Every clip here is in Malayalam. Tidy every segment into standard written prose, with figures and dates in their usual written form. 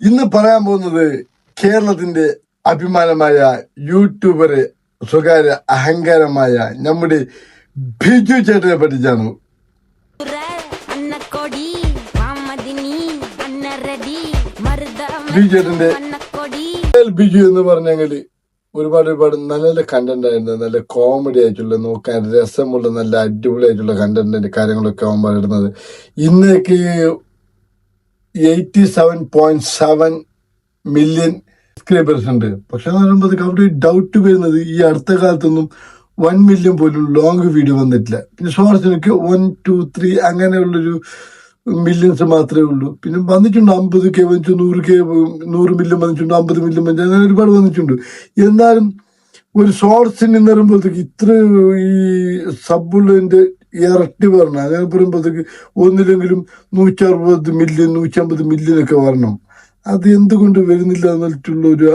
ഇന്ന് പറയാൻ പോകുന്നത് കേരളത്തിന്റെ അഭിമാനമായ യൂട്യൂബറ് സ്വകാര്യ അഹങ്കാരമായ നമ്മുടെ ബിജു ചേട്ടനെ പറ്റിച്ചാണ്. ബിജു ചേട്ടന്റെ ബിജു എന്ന് പറഞ്ഞെങ്കിൽ ഒരുപാട് നല്ല നല്ല കണ്ടന്റ് ആയിരുന്നു. നല്ല കോമഡി ആയിട്ടുള്ള, നോക്കാൻ രസമുള്ള, നല്ല അടിപൊളിയായിട്ടുള്ള കണ്ടന്റ് കാര്യങ്ങളൊക്കെ ആകുമ്പോൾ ഇടുന്നത്. ഇന്നേക്ക് 87.7 മില്യൺ സബ്സ്ക്രൈബേഴ്സ് ഉണ്ട്. പക്ഷെ എന്ന് പറയുമ്പോൾ അവിടെ ഡൗട്ട് വരുന്നത്, ഈ അടുത്ത കാലത്തൊന്നും 1 മില്യൺ പോലും ലോങ് വീഡിയോ വന്നിട്ടില്ല. പിന്നെ ഷോർട്സിനൊക്കെ 1, 2, 3 അങ്ങനെയുള്ളൊരു മില്യൺസ് മാത്രമേ ഉള്ളൂ. പിന്നെ വന്നിട്ടുണ്ട് 50K വന്നിട്ട് 100 മില്യൺ വന്നിട്ടുണ്ട്, 50 മില്യൺ വന്നിട്ട്, അങ്ങനെ ഒരുപാട് വന്നിട്ടുണ്ട്. എന്നാലും ഒരു ഷോർട്സിന് എന്ന് പറയുമ്പോഴത്തേക്ക് ഇത്ര ഈ സബുള്ളതിന്റെ ഇരട്ടി വരണം. അങ്ങനെ പറയുമ്പോഴത്തേക്ക് ഒന്നില്ലെങ്കിലും 160 മില്യൺ 150 മില്യൺ ഒക്കെ വരണം. അത് എന്തുകൊണ്ട് വരുന്നില്ല എന്നിട്ടുള്ള ഒരു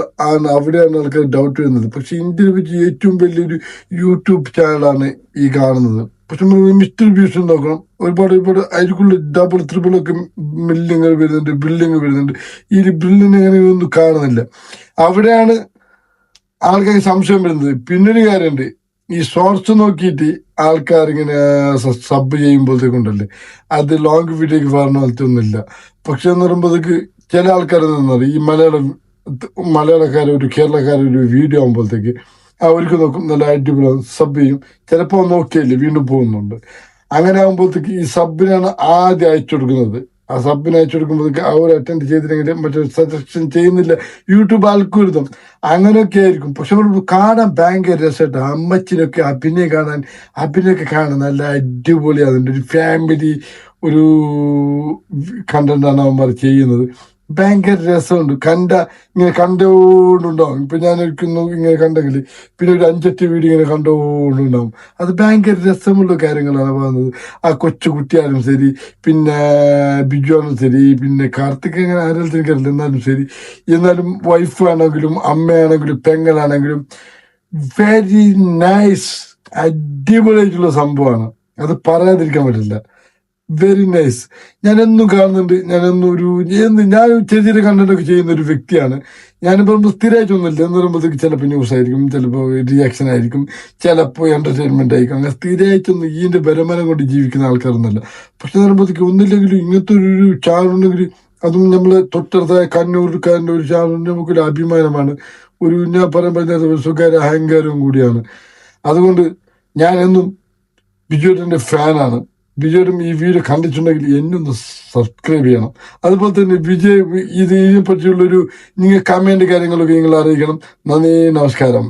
അവിടെയാണ് ആൾക്കാർ ഡൗട്ട് വരുന്നത്. പക്ഷെ ഇന്ത്യയെ വെച്ച് ഏറ്റവും വലിയൊരു യൂട്യൂബ് ചാനലാണ് ഈ കാണുന്നത്. പക്ഷെ മിസ്റ്റർ ബീസ്റ്റ് നോക്കണം, ഒരുപാട് അതിലേക്കുള്ള ഡബിൾ ട്രിപ്പിൾ ഒക്കെ മില്യങ്ങൾ വരുന്നുണ്ട്, ബില്യങ്ങൾ വരുന്നുണ്ട്. ഈ ബില്ലിന് അങ്ങനെ ഒന്നും കാണുന്നില്ല. അവിടെയാണ് ആൾക്കാർക്ക് സംശയം വരുന്നത്. പിന്നൊരു കാര്യമുണ്ട്, ഈ ഷോർട്സ് നോക്കിയിട്ട് ആൾക്കാർ ഇങ്ങനെ സബ് ചെയ്യുമ്പോഴത്തേക്കുണ്ടല്ലേ, അത് ലോങ് വീഡിയോക്ക് പറഞ്ഞ പോലത്തെ ഒന്നുമില്ല. പക്ഷെ എന്ന് പറയുമ്പോഴത്തേക്ക് ചില ആൾക്കാർ നിന്നത് ഈ മലയാളക്കാരൊരു കേരളക്കാരൊരു വീഡിയോ ആകുമ്പോഴത്തേക്ക് അവർക്ക് നോക്കും, നല്ല അടിപൊളി സബ് ചെയ്യും. ചിലപ്പോൾ നോക്കിയല്ലേ വീണ്ടും പോകുന്നുണ്ട്. അങ്ങനെ ആകുമ്പോഴത്തേക്ക് ഈ സബിനാണ് ആദ്യം അയച്ചു കൊടുക്കുന്നത്. ആ സബിന് അയച്ചു കൊടുക്കുമ്പോഴത്തേക്ക് അവർ അറ്റൻഡ് ചെയ്തില്ലെങ്കിൽ മറ്റേ സജഷൻ ചെയ്യുന്നില്ല, യൂട്യൂബ് ആൽഗോരിതം അങ്ങനെയൊക്കെ ആയിരിക്കും. പക്ഷെ കാണാൻ ഭയങ്കര രസമായിട്ട്, അമ്മച്ചിനൊക്കെ അഭിനയൊക്കെ കാണാൻ നല്ല അടിപൊളിയാണ്. അതിൻ്റെ ഒരു ഫാമിലി ഒരു കണ്ടന്റാണ് അവന്മാർ ചെയ്യുന്നത്. ഭയങ്കര രസമുണ്ട്. ഇങ്ങനെ കണ്ടുകൊണ്ടുണ്ടാവും. ഇപ്പൊ ഞാൻ ഇങ്ങനെ കണ്ടെങ്കിൽ പിന്നെ ഒരു 5-8 വീഡിയോ ഇങ്ങനെ കണ്ടുകൊണ്ടുണ്ടാവും. അത് ഭയങ്കര രസമുള്ള കാര്യങ്ങളാണ് പറയുന്നത്. ആ കൊച്ചുകുട്ടിയാലും ശരി, പിന്നെ ബിജു ആണെങ്കിലും ശരി, പിന്നെ കാർത്തിക് അങ്ങനെ ആരെങ്കിലും എനിക്കറിയില്ല, എന്നാലും ശരി. എന്നാലും വൈഫ് ആണെങ്കിലും അമ്മയാണെങ്കിലും പെങ്ങളാണെങ്കിലും വെരി നൈസ്, അടിപൊളിയായിട്ടുള്ള സംഭവമാണ്. അത് പറയാതിരിക്കാൻ പറ്റില്ല. Very nice. ഞാനെന്നും കാണുന്നുണ്ട്. ഞാൻ ചെറിയ കണ്ടന്റ് ഒക്കെ ചെയ്യുന്ന ഒരു വ്യക്തിയാണ്. ഞാനിപ്പോൾ സ്ഥിരമായിട്ടൊന്നുമില്ല. എന്ന് പറയുമ്പോഴത്തേക്ക് ചിലപ്പോൾ ന്യൂസ് ആയിരിക്കും, ചിലപ്പോൾ റിയാക്ഷൻ ആയിരിക്കും, ചിലപ്പോൾ എന്റർടൈൻമെന്റ് ആയിരിക്കും. അങ്ങനെ സ്ഥിരമായിട്ടൊന്നും ഇതിന്റെ വരുമാനം കൊണ്ട് ജീവിക്കുന്ന ആൾക്കാരൊന്നുമല്ല. പക്ഷെ എന്ന് പറയുമ്പോഴത്തേക്ക് ഒന്നില്ലെങ്കിലും ഇങ്ങനത്തെ ഒരു ചാനലുണ്ടെങ്കിൽ, അതും നമ്മളെ തൊട്ടടുത്തായ കണ്ണൂർക്കാരൻ്റെ ഒരു ചാനൽ നമുക്കൊരു അഭിമാനമാണ്. ഞാൻ പറയുമ്പോൾ സ്വകാര്യ അഹങ്കാരവും കൂടിയാണ്. അതുകൊണ്ട് ഞാൻ എന്നും ബിജുവേട്ടന്റെ ഫാനാണ്. വിജയുടെ ഈ വീഡിയോ കണ്ടിട്ടുണ്ടെങ്കിൽ എന്നെ ഒന്ന് സബ്സ്ക്രൈബ് ചെയ്യണം. അതുപോലെ തന്നെ ഇതിനെ പറ്റിയുള്ളൊരു നിങ്ങൾ കമന്റ് കാര്യങ്ങളൊക്കെ നിങ്ങൾ അറിയിക്കണം. നന്ദി, നമസ്കാരം.